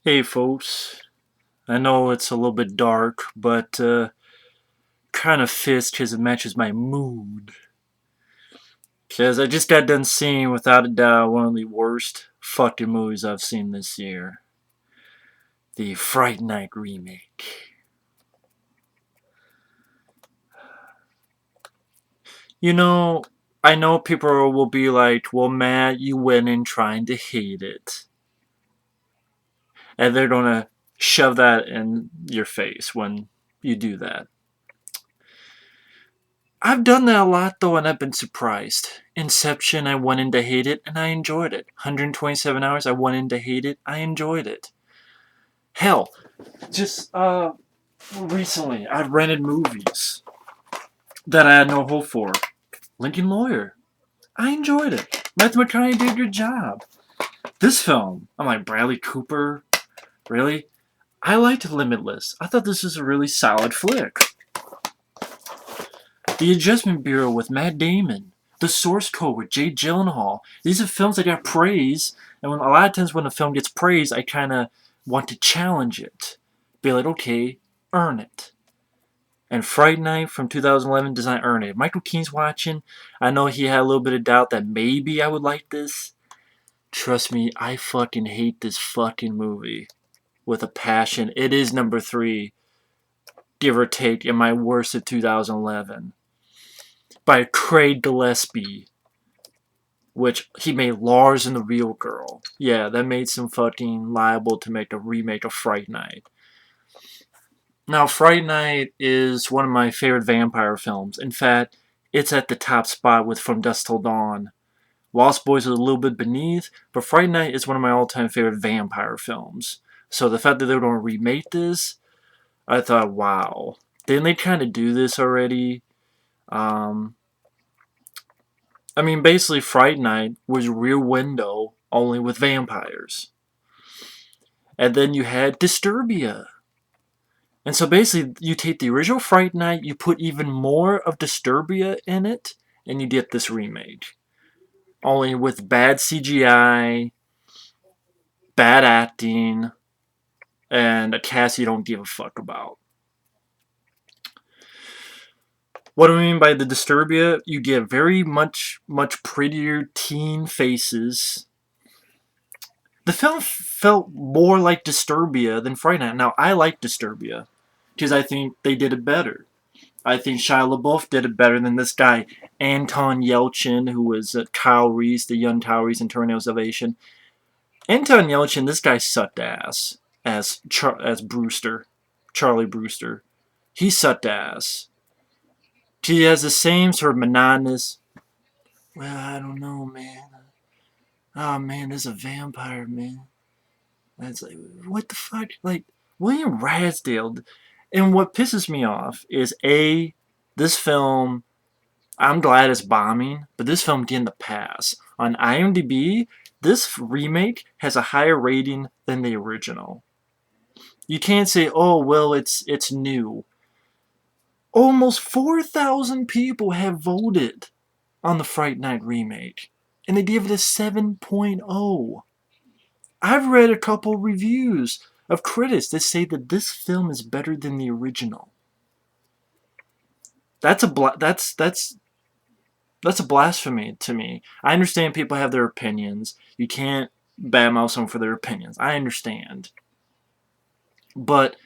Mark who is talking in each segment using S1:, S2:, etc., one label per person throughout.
S1: Hey folks, I know it's a little bit dark, but kind of fits because it matches my mood. Because I just got done seeing, without a doubt, one of the worst fucking movies I've seen this year. The Fright Night remake. You know, I know people will be like, well, Matt, you went in trying to hate it. And they're gonna shove that in your face when you do that. I've done that a lot though, and I've been surprised. Inception, I went in to hate it, and I enjoyed it. 127 hours, I went in to hate it, I enjoyed it. Hell, just recently, I rented movies that I had no hope for. Lincoln Lawyer, I enjoyed it. Matthew McConaughey did a good job. This film, I'm like, Bradley Cooper, really? I liked Limitless. I thought this was a really solid flick. The Adjustment Bureau with Matt Damon. The Source Code with Jake Gyllenhaal. These are films that got praise, and when, a lot of times when a film gets praise, I kind of want to challenge it. Be like, okay, earn it. And Fright Night from 2011 does not earn it. If Michael Keane's watching, I know he had a little bit of doubt that maybe I would like this. Trust me, I fucking hate this fucking movie with a passion. It is number 3, give or take, in my worst of 2011. By Craig Gillespie, which he made Lars and the Real Girl. Yeah, that made him fucking liable to make a remake of Fright Night. Now, Fright Night is one of my favorite vampire films. In fact, it's at the top spot with From Dusk Till Dawn. Lost Boys is a little bit beneath, but Fright Night is one of my all-time favorite vampire films. So the fact that they're going to remake this, I thought, wow. Didn't they kind of do this already? Um, I mean, basically, Fright Night was Rear Window, only with vampires. And then you had Disturbia. And so basically, you take the original Fright Night, you put even more of Disturbia in it, and you get this remake. Only with bad CGI, bad acting, and a cast you don't give a fuck about. What do I mean by the Disturbia? You get very much prettier teen faces. The film felt more like Disturbia than Fright Night. Now, I like Disturbia because I think they did it better. I think Shia LaBeouf did it better than this guy, Anton Yelchin, who was Kyle Reese, the young Kyle Reese in Terminal Salvation. Anton Yelchin, this guy sucked ass as Brewster, Charlie Brewster. He sucked ass. He has the same sort of monotonous, well, I don't know, man. Oh, man, there's a vampire, man. And it's like, what the fuck? Like, William Radsdale. And what pisses me off is A, this film, I'm glad it's bombing, but this film getting the pass. On IMDb, this remake has a higher rating than the original. You can't say, oh, well, it's new. Almost 4,000 people have voted on the Fright Night remake, and they gave it a 7.0. I've read a couple reviews of critics that say that this film is better than the original. That's a blasphemy to me. I understand people have their opinions. You can't badmouth someone for their opinions. I understand. But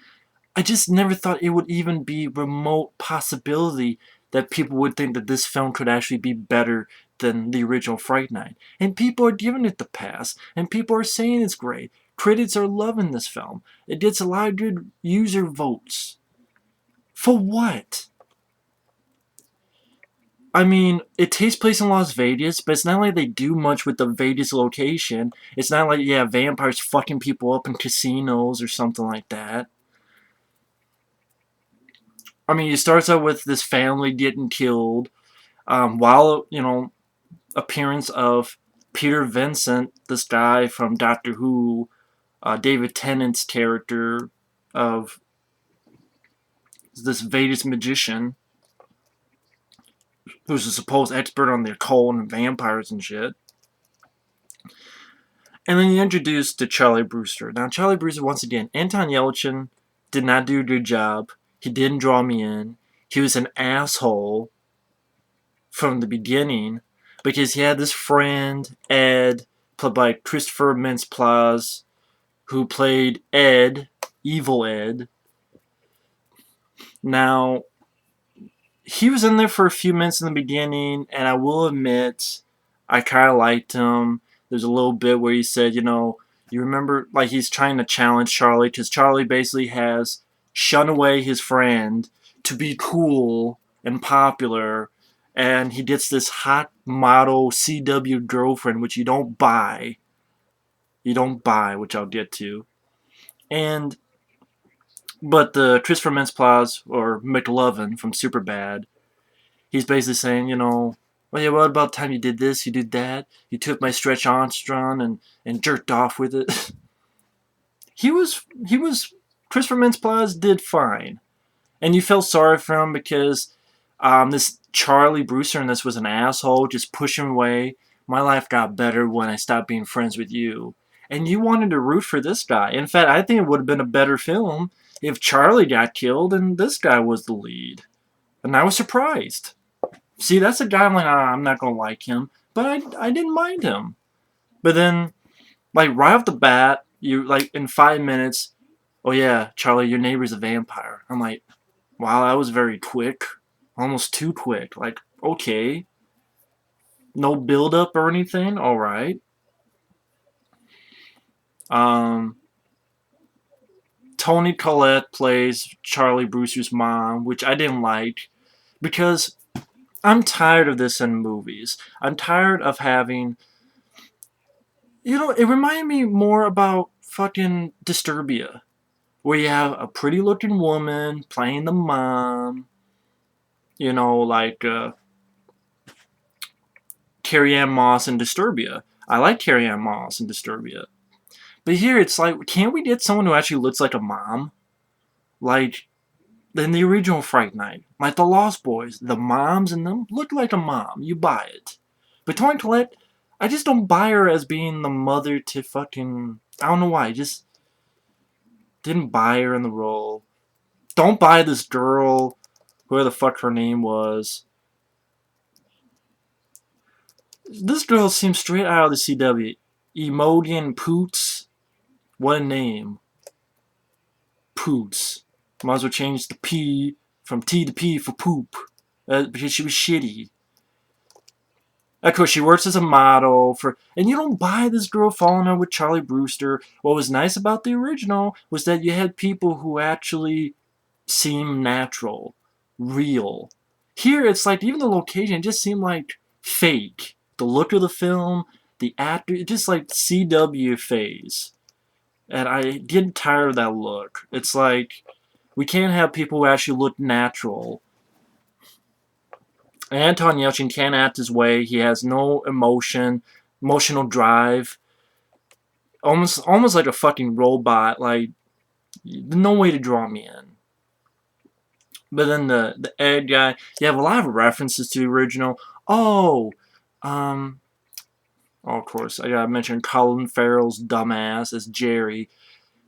S1: I just never thought it would even be remote possibility that people would think that this film could actually be better than the original Fright Night. And people are giving it the pass, and people are saying it's great. Critics are loving this film. It gets a lot of good user votes. For what? I mean, it takes place in Las Vegas, but it's not like they do much with the Vegas location. It's not like, yeah, vampires fucking people up in casinos or something like that. I mean, it starts out with this family getting killed, while, appearance of Peter Vincent, this guy from Doctor Who, David Tennant's character of this Vegas magician, who's a supposed expert on the occult and vampires and shit. And then you introduced to Charlie Brewster. Now, Charlie Brewster, once again, Anton Yelchin did not do a good job. He didn't draw me in. He was an asshole from the beginning because he had this friend, Ed, played by Christopher Mintz-Plasse, who played Ed, Evil Ed. Now, he was in there for a few minutes in the beginning, and I will admit, I kind of liked him. There's a little bit where he said, you remember, like he's trying to challenge Charlie, because Charlie basically has shunned away his friend to be cool and popular, and he gets this hot model CW girlfriend, which you don't buy. You don't buy, which I'll get to. But the Christopher Mintz-Plasse, or McLovin from Superbad, he's basically saying, well, yeah, what about the time you did this, you did that, you took my Stretch Armstrong and jerked off with it. he was Christopher Mintz-Plasse did fine, and you felt sorry for him because this Charlie Brewster in this was an asshole, just pushing away. My life got better when I stopped being friends with you, and you wanted to root for this guy. In fact, I think it would have been a better film if Charlie got killed and this guy was the lead, and I was surprised. See, that's a guy I'm like, I'm not gonna like him, but I didn't mind him. But then, like right off the bat, you like in 5 minutes, oh yeah, Charlie, your neighbor's a vampire. I'm like, wow, that was very quick, almost too quick. Like, okay, no build up or anything. All right. Um, Toni Collette plays Charlie Brewster's mom, which I didn't like because I'm tired of this in movies. I'm tired of having. It reminded me more about fucking Disturbia, where you have a pretty looking woman playing the mom, like Carrie Ann Moss in Disturbia. I like Carrie Ann Moss in Disturbia. But here it's like, can't we get someone who actually looks like a mom? Like, in the original Fright Night, like the Lost Boys, the moms in them look like a mom. You buy it. But Toni Collette, I just don't buy her as being the mother to fucking. I don't know why. I just didn't buy her in the role. Don't buy this girl, whoever the fuck her name was. This girl seems straight out of the CW. Emodian Poots. What a name. Poots. Might as well change the P from T to P for poop. Because she was shitty. Of course, she works as a model for, and you don't buy this girl falling in love with Charlie Brewster. What was nice about the original was that you had people who actually seemed natural, real. Here, it's like even the location just seemed like fake. The look of the film, the actor, just like CW phase. And I get tired of that look. It's like we can't have people who actually look natural. Anton Yelchin can't act his way. He has no emotional drive. Almost like a fucking robot. Like, no way to draw me in. But then the Ed guy, you have a lot of references to the original. Oh, of course, I gotta mention Colin Farrell's dumbass as Jerry.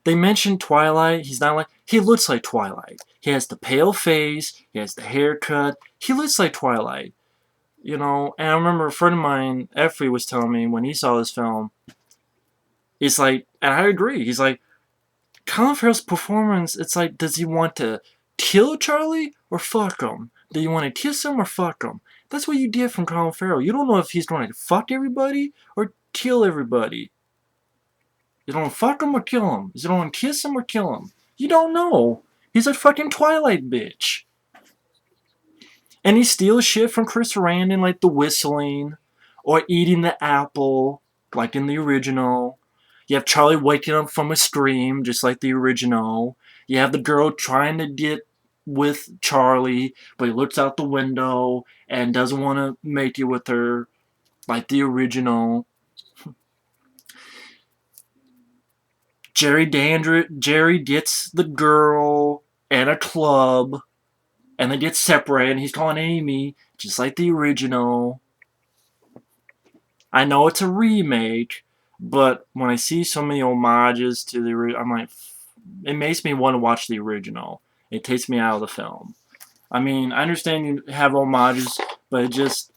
S1: They mentioned Twilight. He's not like, he looks like Twilight. He has the pale face. He has the haircut. He looks like Twilight. And I remember a friend of mine, Effrey, was telling me when he saw this film, he's like, and I agree, he's like, Colin Farrell's performance, it's like, does he want to kill Charlie or fuck him? Do you want to kiss him or fuck him? That's what you get from Colin Farrell. You don't know if he's going to fuck everybody or kill everybody. You don't want to fuck him or kill him. You don't want to kiss him or kill him. You don't know. He's a fucking Twilight bitch. And he steals shit from Chris Sarandon, like the whistling, or eating the apple, like in the original. You have Charlie waking up from a scream, just like the original. You have the girl trying to get with Charlie, but he looks out the window and doesn't want to make it with her, like the original. Jerry gets the girl at a club, and they get separated, and he's calling Amy, just like the original. I know it's a remake. But when I see so many homages to I'm like, it makes me want to watch the original. It takes me out of the film. I mean, I understand you have homages, but it just,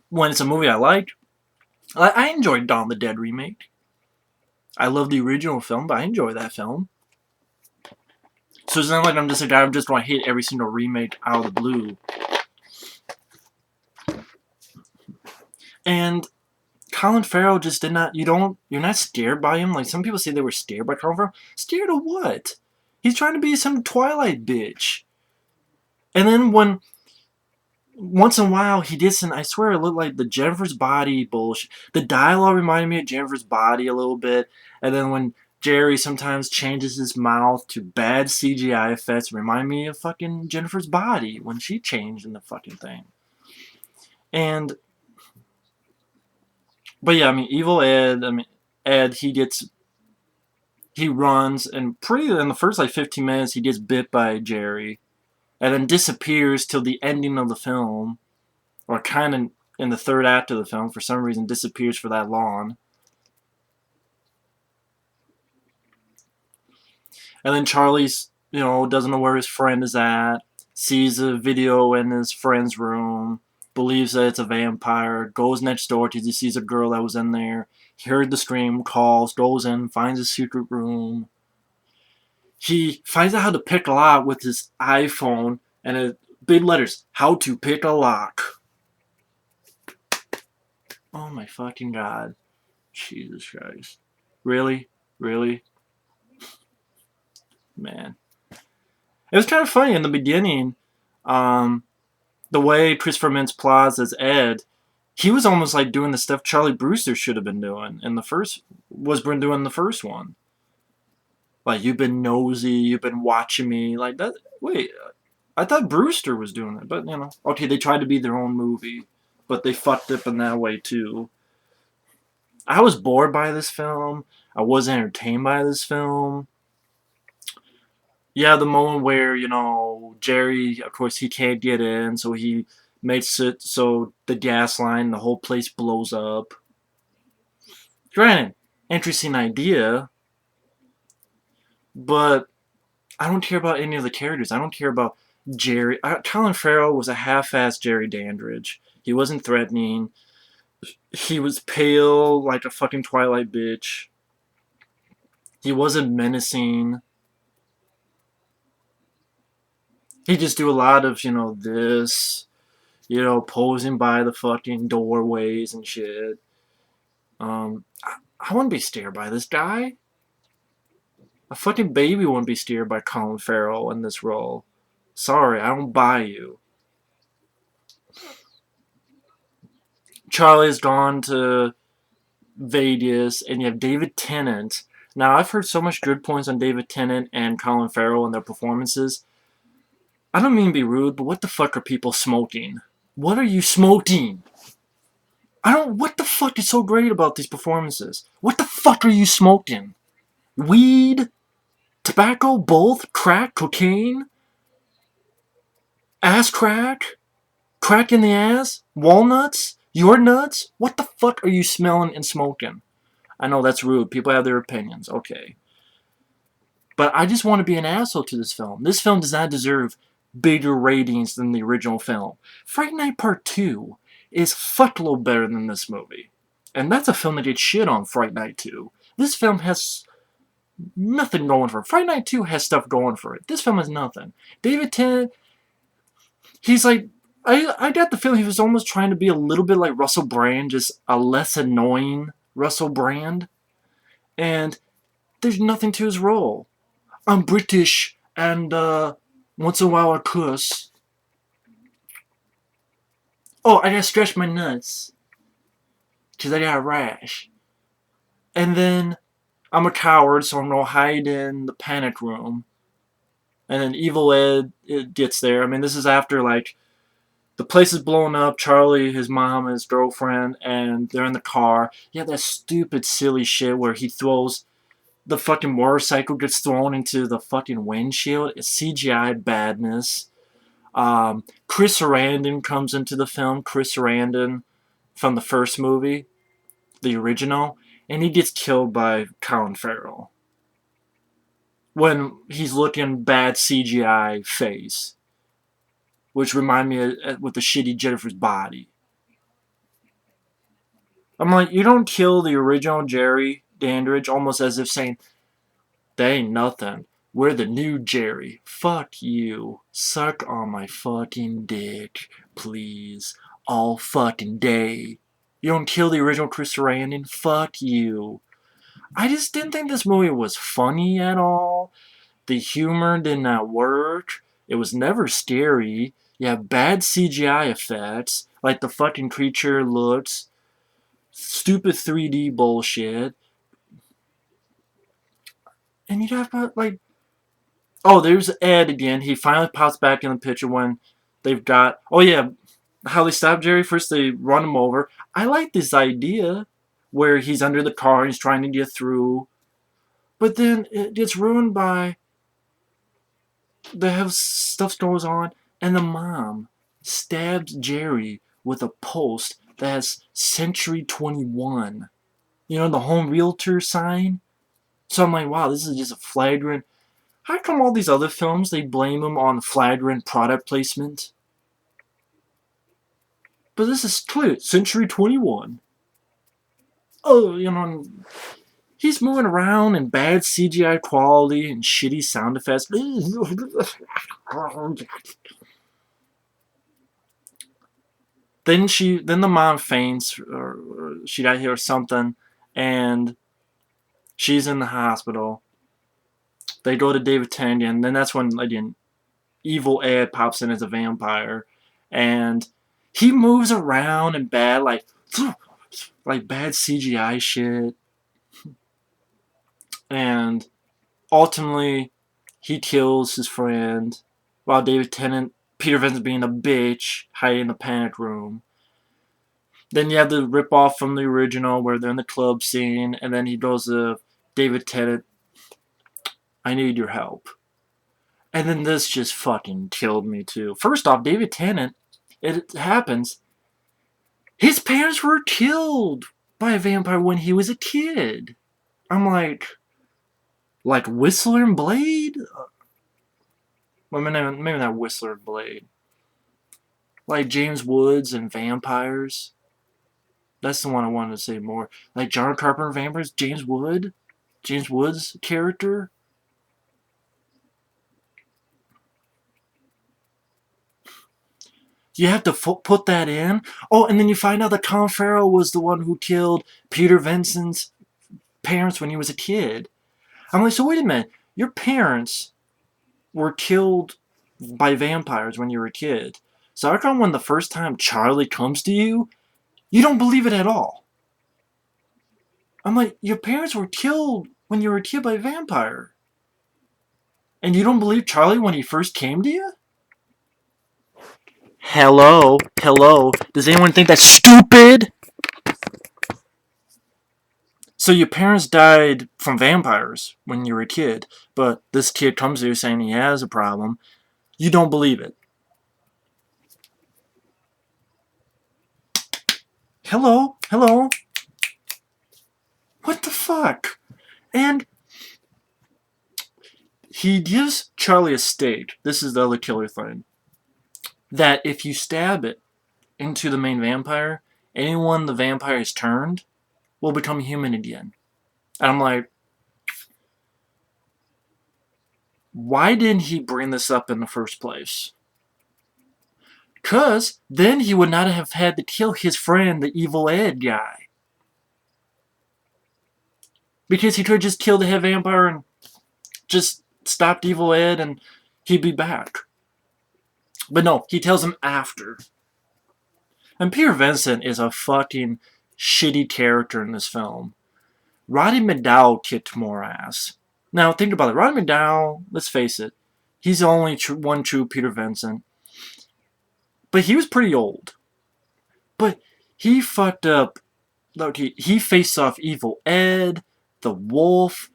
S1: when it's a movie I like, I enjoyed Dawn of the Dead remake. I love the original film, but I enjoy that film. So it's not like I'm just a guy who just want to hate every single remake out of the blue. And Colin Farrell just did not. You're not scared by him. Like some people say they were scared by Colin Farrell. Scared of what? He's trying to be some Twilight bitch. And then when once in a while he did some, I swear it looked like the Jennifer's Body bullshit. The dialogue reminded me of Jennifer's Body a little bit. And then when Jerry sometimes changes his mouth to bad CGI effects, remind me of fucking Jennifer's Body when she changed in the fucking thing. And but yeah, I mean, Evil Ed. I mean, Ed. He runs, and pretty in the first like 15 minutes, he gets bit by Jerry, and then disappears till the ending of the film, or kind of in the third act of the film. For some reason, disappears for that long. And then Charlie's, doesn't know where his friend is at. Sees a video in his friend's room. Believes that it's a vampire. Goes next door because he sees a girl that was in there. He heard the scream, calls, goes in, finds a secret room. He finds out how to pick a lock with his iPhone and big letters, how to pick a lock. Oh my fucking god. Jesus Christ. Really? Really? Man. It was kind of funny in the beginning. Um, the way Christopher Mintz-Plasse as Ed, he was almost like doing the stuff Charlie Brewster should have been doing in the first, was been doing the first one. Like, you've been nosy, you've been watching me, like that. Wait, I thought Brewster was doing it, but okay, they tried to be their own movie, but they fucked up in that way too. I was bored by this film. I wasn't entertained by this film. Yeah, the moment where Jerry, of course, he can't get in, so he makes it so the gas line, the whole place blows up. Granted, interesting idea, but I don't care about any of the characters. I don't care about Jerry. Colin Farrell was a half-assed Jerry Dandridge. He wasn't threatening. He was pale like a fucking Twilight bitch. He wasn't menacing. He just do a lot of, this, posing by the fucking doorways and shit. I wouldn't be scared by this guy. A fucking baby wouldn't be scared by Colin Farrell in this role. Sorry, I don't buy you. Charlie's gone to Vegas, and you have David Tennant. Now, I've heard so much good points on David Tennant and Colin Farrell and their performances. I don't mean to be rude, but what the fuck are people smoking? What are you smoking? What the fuck is so great about these performances? What the fuck are you smoking? Weed? Tobacco? Both? Crack? Cocaine? Ass crack? Crack in the ass? Walnuts? Your nuts? What the fuck are you smelling and smoking? I know that's rude. People have their opinions. Okay. But I just want to be an asshole to this film. This film does not deserve bigger ratings than the original film. Fright Night Part 2 is fuckload better than this movie. And that's a film that gets shit on, Fright Night 2. This film has nothing going for it. Fright Night 2 has stuff going for it. This film has nothing. David Tennant, he's like, I got the feeling he was almost trying to be a little bit like Russell Brand, just a less annoying Russell Brand. And there's nothing to his role. I'm British, and once in a while I cuss. Oh, I gotta stretch my nuts, because I got a rash. And then I'm a coward, so I'm gonna hide in the panic room. And then Evil Ed gets there. I mean, this is after, like, the place is blowing up. Charlie, his mom, and his girlfriend, and they're in the car. Yeah, that stupid, silly shit where he throws the fucking motorcycle gets thrown into the fucking windshield. It's CGI badness. Chris Sarandon comes into the film. Chris Sarandon, from the first movie, the original, and he gets killed by Colin Farrell when he's looking bad CGI face, which remind me of with the shitty Jennifer's body. I'm like, you don't kill the original Jerry Dandridge, almost as if saying, "They ain't nothing. We're the new Jerry. Fuck you. Suck on my fucking dick, please, all fucking day." You don't kill the original Chris Sarandon? Fuck you. I just didn't think this movie was funny at all. The humor did not work. It was never scary. You have bad CGI effects, like the fucking creature looks. Stupid 3D bullshit. And you have like, oh, there's Ed again. He finally pops back in the picture when they've got, oh yeah, how they stop Jerry. First they run him over. I like this idea where he's under the car and he's trying to get through. But then it gets ruined by they have stuff goes on, and the mom stabs Jerry with a post that has Century 21. You know, the home realtor sign? So I'm like, wow, this is just a flagrant. How come all these other films, they blame him on flagrant product placement? But this is clear, Century 21. Oh, you know, he's moving around in bad CGI quality and shitty sound effects. Then the mom faints, or she got hit or something, and she's in the hospital. They go to David Tennant, and then that's when again, evil Ed pops in as a vampire, and he moves around in bad like bad CGI shit, and ultimately he kills his friend while David Tennant, Peter Vincent being a bitch, hiding in the panic room. Then you have the rip off from the original where they're in the club scene, and then he goes to David Tennant, "I need your help." And then this just fucking killed me too. First off, David Tennant, it happens, his parents were killed by a vampire when he was a kid. I'm like Whistler and Blade? Well, maybe not Whistler and Blade. Like James Woods and vampires. That's the one I wanted to say more. Like John Carpenter and vampires, James Woods character. You have to put that in. Oh, and then you find out that Colin Farrell was the one who killed Peter Vincent's parents when he was a kid. I'm like, so wait a minute. Your parents were killed by vampires when you were a kid. So how come when the first time Charlie comes to you, you don't believe it at all? I'm like, your parents were killed when you were a kid by a vampire. And you don't believe Charlie when he first came to you? Hello. Does anyone think that's stupid? So your parents died from vampires when you were a kid, but this kid comes to you saying he has a problem. You don't believe it. Hello? What the fuck? And he gives Charlie a stake. This is the other killer thing. That if you stab it into the main vampire, anyone the vampire has turned will become human again. And I'm like, why didn't he bring this up in the first place? Because then he would not have had to kill his friend, the evil Ed guy. Because he could just kill the head vampire and just stopped evil Ed and he'd be back. But no, he tells him after. And Peter Vincent is a fucking shitty character in this film. Roddy McDowall kicked more ass. Now, think about it. Roddy McDowall, let's face it, he's the only one true Peter Vincent. But he was pretty old. But he fucked up. Look, he faced off evil Ed, the wolf,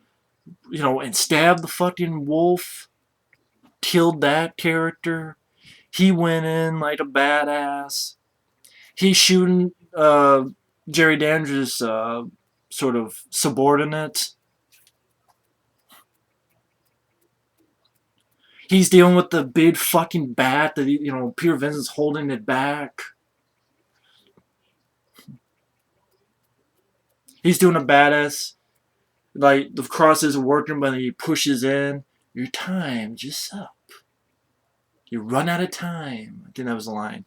S1: and stabbed the fucking wolf. Killed that character. He went in like a badass. He's shooting uh, Jerry Dandridge's sort of subordinate. He's dealing with the big fucking bat that Peter Vincent's holding it back. He's doing a badass, like the cross isn't working, but he pushes in. Your time just up. You run out of time. I think that was the line.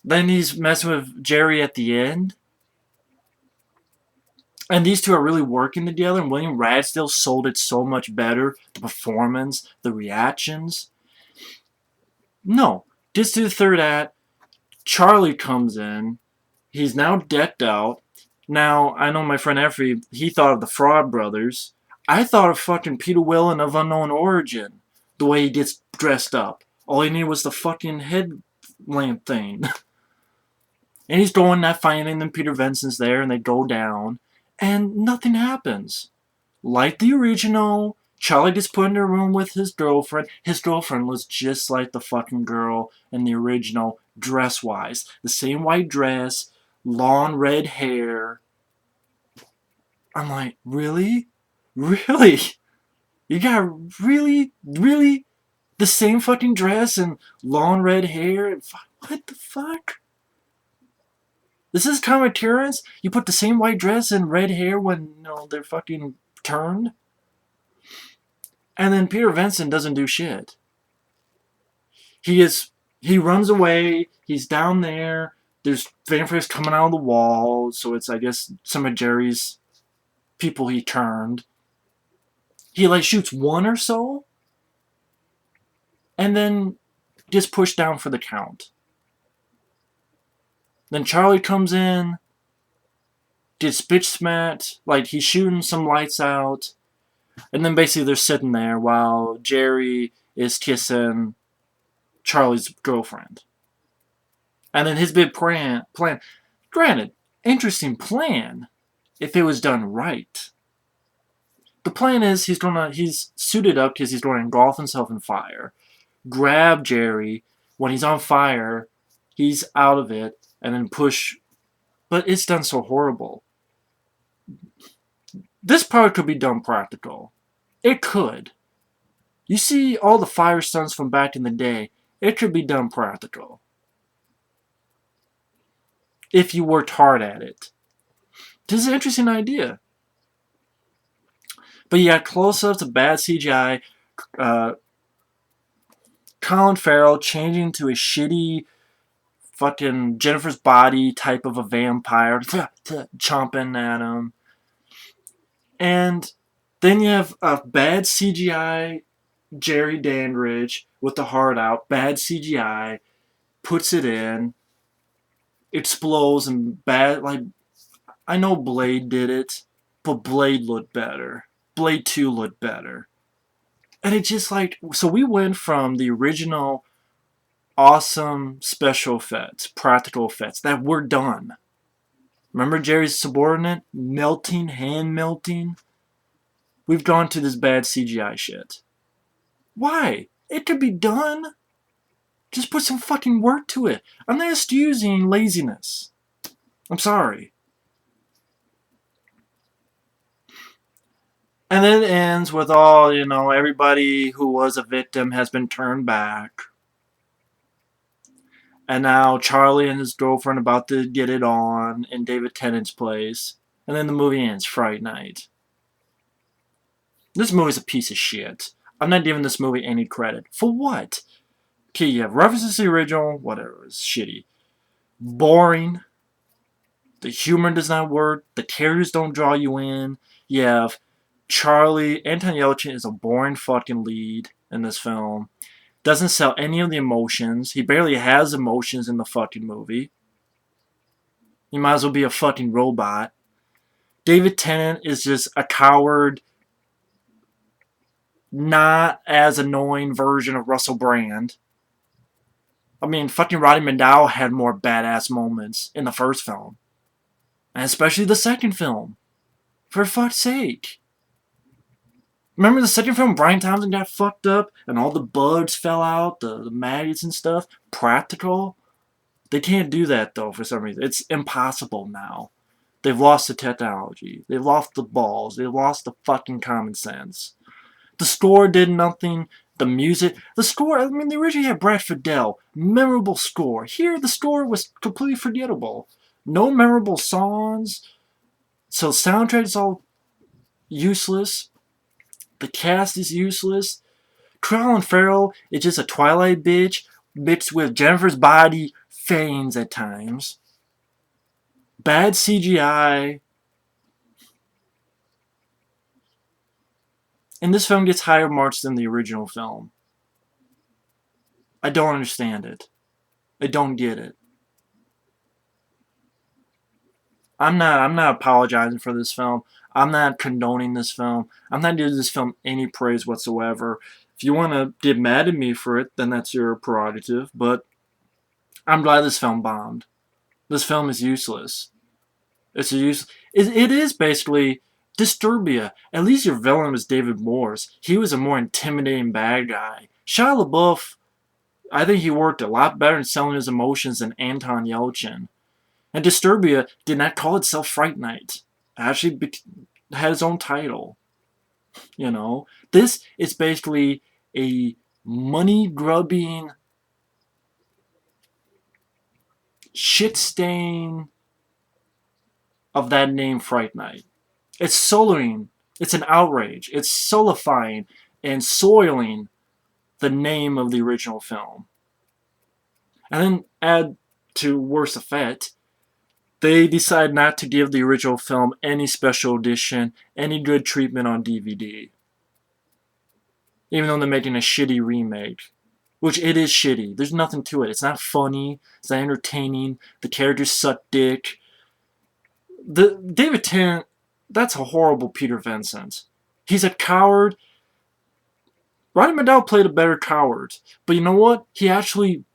S1: Then he's messing with Jerry at the end. And these two are really working together, and William Radsdale sold it so much better. The performance, the reactions. No. Just to the third act, Charlie comes in. He's now decked out. Now, I know my friend Effie, he thought of the Fraud Brothers. I thought of fucking Peter Whelan of Unknown Origin. The way he gets dressed up. All he needed was the fucking headlamp thing. And he's going that fighting, and then Peter Vincent's there, and they go down. And nothing happens. Like the original, Charlie gets put in a room with his girlfriend. His girlfriend was just like the fucking girl in the original, dress-wise. The same white dress, long red hair. I'm like, really? Really? You got really the same fucking dress and long red hair? And what the fuck? This is common occurrence? You put the same white dress and red hair when they're fucking turned? And then Peter Vincent doesn't do shit. He runs away. He's down there. There's vampires coming out of the wall. So it's, I guess, some of Jerry's people he turned. He like shoots one or so. And then just pushed down for the count. Then Charlie comes in. Gets bitch smacked. Like he's shooting some lights out. And then basically they're sitting there while Jerry is kissing Charlie's girlfriend. And then his big plan, granted, interesting plan, if it was done right. The plan is he's suited up because he's going to engulf himself in fire, grab Jerry, when he's on fire, he's out of it, and then push, but it's done so horrible. This part could be done practical. It could. You see all the fire stunts from back in the day, it could be done practical. If you worked hard at it. This is an interesting idea. But you got close-ups of bad CGI. Colin Farrell changing to a shitty fucking Jennifer's Body type of a vampire. Chomping at him. And then you have a bad CGI Jerry Dandridge with the heart out. Bad CGI. Puts it in. Explodes and bad, like, I know Blade did it, but Blade looked better. Blade 2 looked better. And it just like, so we went from the original awesome special effects, practical effects, that were done. Remember Jerry's subordinate? Melting, hand melting? We've gone to this bad CGI shit. Why? It could be done. Just put some fucking work to it. I'm not just using laziness. I'm sorry. And then it ends with all, everybody who was a victim has been turned back. And now Charlie and his girlfriend about to get it on in David Tennant's place. And then the movie ends, Fright Night. This movie's a piece of shit. I'm not giving this movie any credit. For what? Okay, you have references to the original, whatever, it's shitty. Boring. The humor does not work. The characters don't draw you in. You have Charlie, Anton Yelchin is a boring fucking lead in this film. Doesn't sell any of the emotions. He barely has emotions in the fucking movie. He might as well be a fucking robot. David Tennant is just a coward, not as annoying version of Russell Brand. I mean, fucking Roddy McDowall had more badass moments in the first film. And especially the second film. For fuck's sake. Remember the second film, Brian Thompson got fucked up and all the bugs fell out, the maggots and stuff? Practical? They can't do that, though, for some reason. It's impossible now. They've lost the technology. They've lost the balls. They've lost the fucking common sense. The score did nothing. The music, the score, I mean, they originally had Brad Fidel. Memorable score. Here, the score was completely forgettable. No memorable songs. So, soundtrack is all useless. The cast is useless. Colin Farrell is just a Twilight bitch mixed with Jennifer's body feigns at times. Bad CGI. And this film gets higher marks than the original film. I don't understand it. I don't get it. I'm not apologizing for this film. I'm not condoning this film. I'm not giving this film any praise whatsoever. If you want to get mad at me for it, then that's your prerogative. But I'm glad this film bombed. This film is useless. It's a use. It is basically Disturbia. At least your villain was David Morse. He was a more intimidating bad guy. Shia LaBeouf, I think he worked a lot better in selling his emotions than Anton Yelchin. And Disturbia did not call itself Fright Night. It actually had its own title. You know, this is basically a money-grubbing, shit-stain of that name, Fright Night. It's sullying. It's an outrage. It's solidifying and soiling the name of the original film. And then add to worse effect, they decide not to give the original film any special edition, any good treatment on DVD. Even though they're making a shitty remake. Which it is shitty. There's nothing to it. It's not funny. It's not entertaining. The characters suck dick. David Tennant, that's a horrible Peter Vincent. He's a coward. Roddy McDowall played a better coward. But you know what? He actually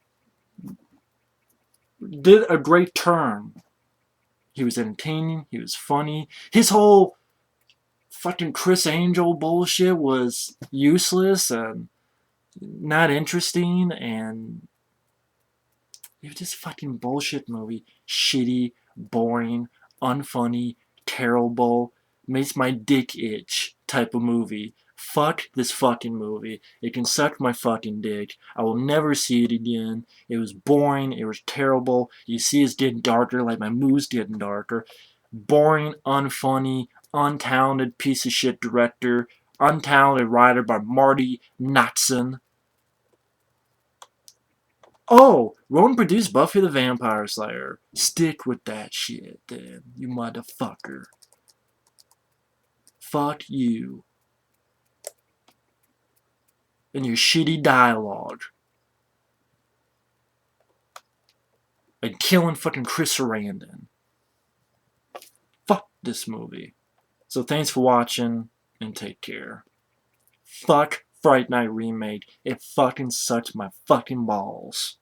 S1: did a great turn. He was entertaining. He was funny. His whole fucking Chris Angel bullshit was useless and not interesting, and it was just fucking bullshit movie. Shitty, boring, unfunny, terrible, makes my dick itch type of movie. Fuck this fucking movie. It can suck my fucking dick. I will never see it again. It was boring. It was terrible. You see it's getting darker like my mood's getting darker. Boring, unfunny, untalented piece of shit director. Untalented writer by Marty Noxon. Oh, Rowan produced Buffy the Vampire Slayer. Stick with that shit, then, you motherfucker. Fuck you. And your shitty dialogue. And killing fucking Chris Sarandon. Fuck this movie. So thanks for watching, and take care. Fuck Fright Night Remake. It fucking sucks my fucking balls.